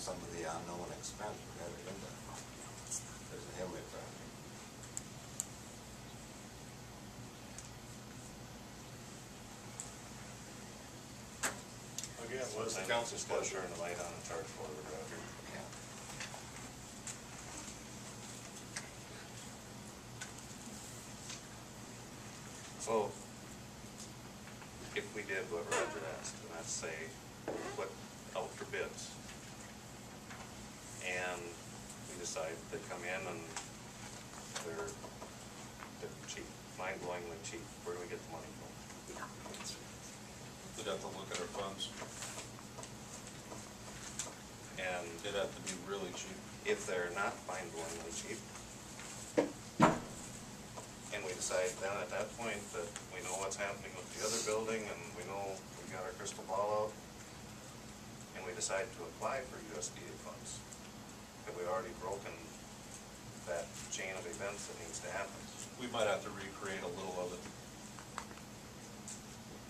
some of the unknown expense we got in there. There's a Hillway project. Again, what's the council's pleasure in the light on and charge for the Roger? Yeah. So, if we did whoever Roger asked, and let's say, put out for bids, and we decide they come in and they're cheap, mind-blowingly cheap, where do we get the money from? We'd have to look at our funds. And It'd have to be really cheap. if they're not mind-blowingly cheap, and we decide then at that point that we know what's happening with the other building and we know we got our crystal ball out, and we decide to apply for USDA funds, have we already broken that chain of events that needs to happen? We might have to recreate a little of it.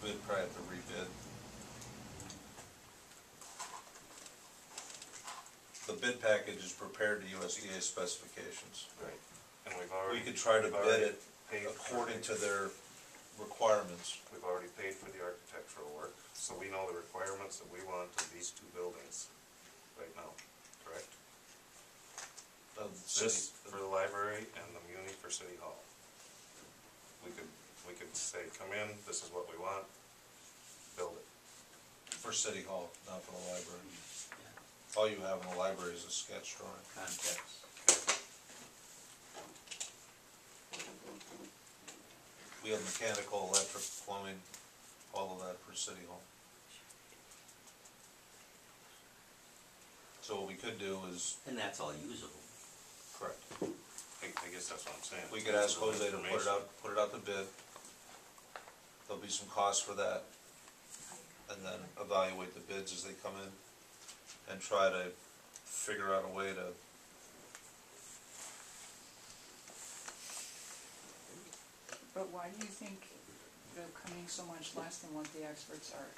We'd probably have to rebid. The bid package is prepared to USDA specifications. Right. And we've already. We could try to bid it paid according to their requirements. We've already paid for the architectural work, so we know the requirements that we want of these two buildings right now, correct? This for the library and the Muni for City Hall. We could say, come in, this is what we want, build it. For City Hall, not for the library. All you have in the library is a sketch drawing. Context. We have mechanical, electric, plumbing, all of that for City Hall. So what we could do is, And that's all usable. correct, I guess that's what I'm saying. we could ask Usable Jose to put it out to bid. There'll be some cost for that. And then evaluate the bids as they come in and try to figure out a way to But why do you think they're coming so much less than what the experts are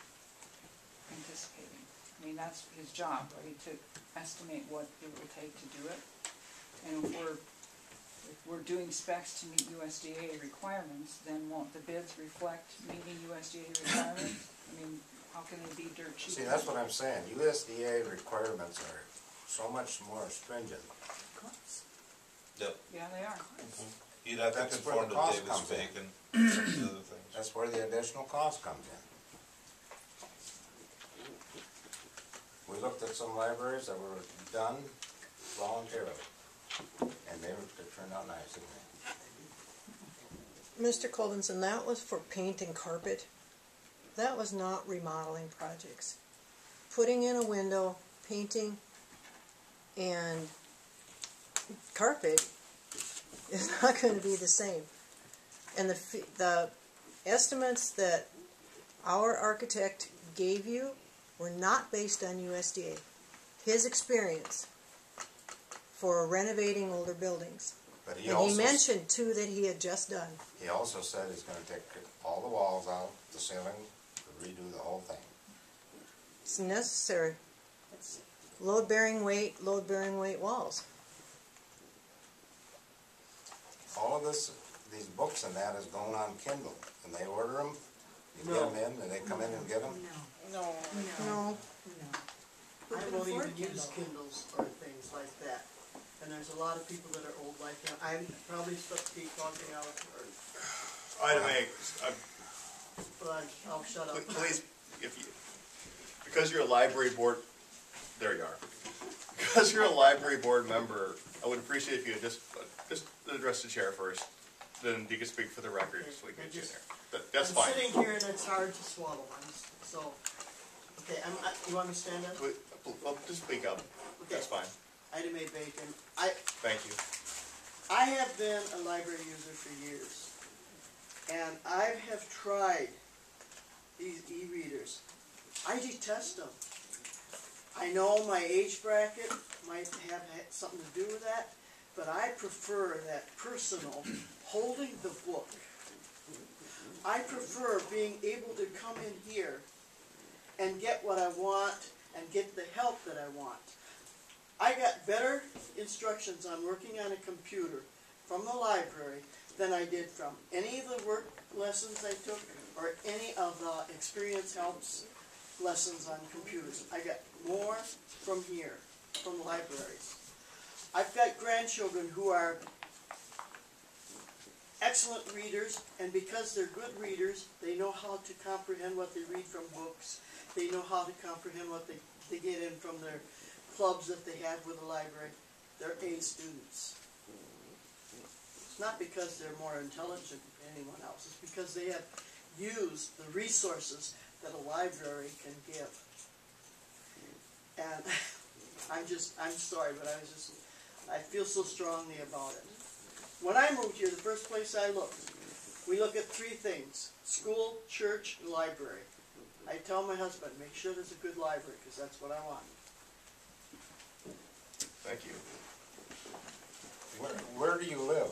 anticipating? I mean, that's his job, right, to estimate what it will take to do it. And if we're doing specs to meet USDA requirements, then won't the bids reflect meeting USDA requirements? I mean, how can they be dirt cheap? See, that's what I'm saying. USDA requirements are so much more stringent. Yep. Yeah, they are. You'd have to That's where conform the to cost Davis comes in. Bacon and some of the other things. That's where the additional cost comes in. We looked at some libraries that were done voluntarily, and they turned out nice, didn't they? Mr. Colvinson, that was for paint and carpet. That was not remodeling projects. Putting in a window, painting, and carpet is not going to be the same. And the estimates that our architect gave you were not based on USDA. His experience for renovating older buildings. But And he mentioned too that he had just done. He also said he's going to take all the walls out, the ceiling, redo the whole thing. It's necessary. Load-bearing weight walls. All of this, these books and that is going on Kindle, and they order them, you get them in, and they come in and get them? No. No. I won't even use Kindles or things like that. And there's a lot of people that are old like that. I probably keep talking out, but I'll shut up. Please, because you're a library board, there you are. Because you're a library board member, I would appreciate if you just address the chair first. Then you can speak for the record, so we can get you there. That's fine. I'm sitting here and it's hard to swallow. Okay, you want me to stand up? Well, just speak up. Okay. That's fine. Ida Mae Bacon. Thank you. I have been a library user for years, and I have tried these e-readers. I detest them. I know my age bracket might have something to do with that, but I prefer that personal holding the book. I prefer being able to come in here and get what I want and get the help that I want. I got better instructions on working on a computer from the library than I did from any of the work lessons I took or any of the experience helps lessons on computers. I got more from here, from libraries. I've got grandchildren who are excellent readers, and because they're good readers, they know how to comprehend what they read from books. They know how to comprehend what they get in from their clubs that they have with the library. They're A students. It's not because they're more intelligent than anyone else. It's because they have used the resources that a library can give. And I'm sorry, but I feel so strongly about it. When I moved here, the first place I looked, we look at three things: school, church, and library. I tell my husband, make sure there's a good library, because that's what I want. Thank you. Where do you live?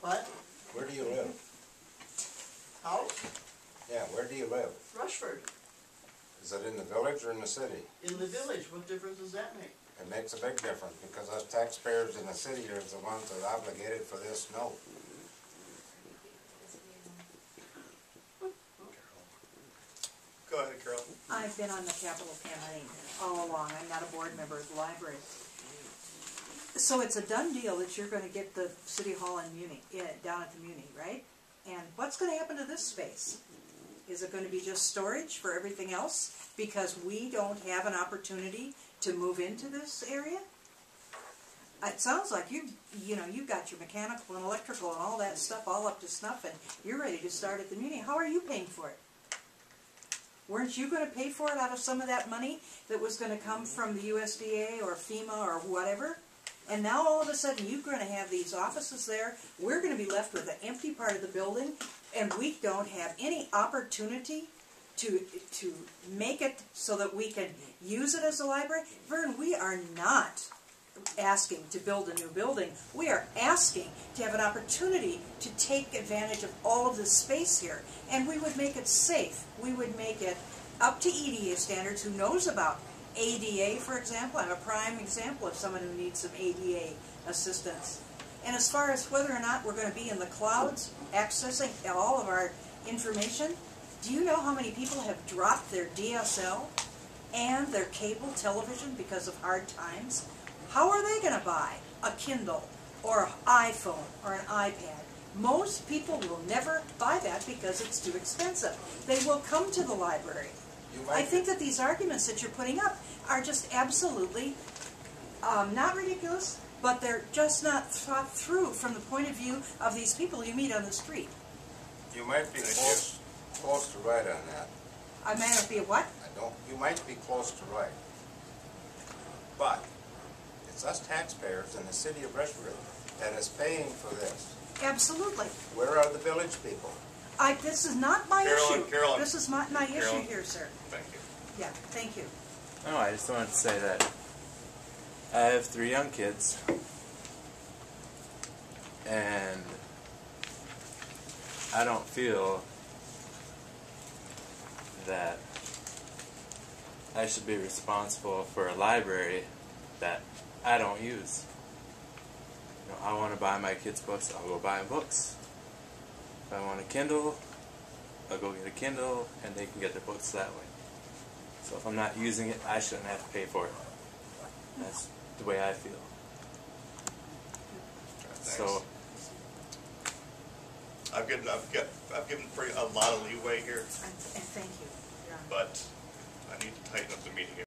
What? Where do you live? House? Yeah, where do you live? Rushford. Is it in the village or in the city? In the village. What difference does that make? It makes a big difference, because us taxpayers in the city are the ones that are obligated for this snow. Go ahead, Carol. I've been on the capital campaign all along. I'm not a board member of the library. So it's a done deal that you're going to get the City Hall in Muni, down at the Muni, right? And what's going to happen to this space? Is it going to be just storage for everything else because we don't have an opportunity to move into this area? It sounds like you've got your mechanical and electrical and all that stuff all up to snuff, and you're ready to start at the Muni. How are you paying for it? Weren't you going to pay for it out of some of that money that was going to come from the USDA or FEMA or whatever? And now all of a sudden you're going to have these offices there. We're going to be left with the empty part of the building, and we don't have any opportunity to make it so that we can use it as a library. Vern, we are not asking to build a new building. We are asking to have an opportunity to take advantage of all of this space here. And we would make it safe. We would make it up to EDA standards. Who knows about ADA, for example? I'm a prime example of someone who needs some ADA assistance. And as far as whether or not we're going to be in the clouds accessing all of our information, do you know how many people have dropped their DSL and their cable television because of hard times? How are they going to buy a Kindle or an iPhone or an iPad? Most people will never buy that because it's too expensive. They will come to the library. I think that these arguments that you're putting up are just absolutely not ridiculous, but they're just not thought through from the point of view of these people you meet on the street. You might be close to right on that. I may not be a what? You might be close to right. But it's us taxpayers in the city of Rushford that is paying for this. Absolutely. Where are the village people? This is not my issue. Carolyn. This is my issue Carolyn. here, sir. Thank you. Yeah, thank you. Oh, I just wanted to say that I have 3 young kids, and I don't feel that I should be responsible for a library that I don't use. You know, I want to buy my kids books, I'll go buy them books. If I want a Kindle, I'll go get a Kindle, and they can get their books that way. So if I'm not using it, I shouldn't have to pay for it. That's the way I feel. Thanks. So I've given a lot of leeway here, And thank you, Your Honor. but I need to tighten up the meeting.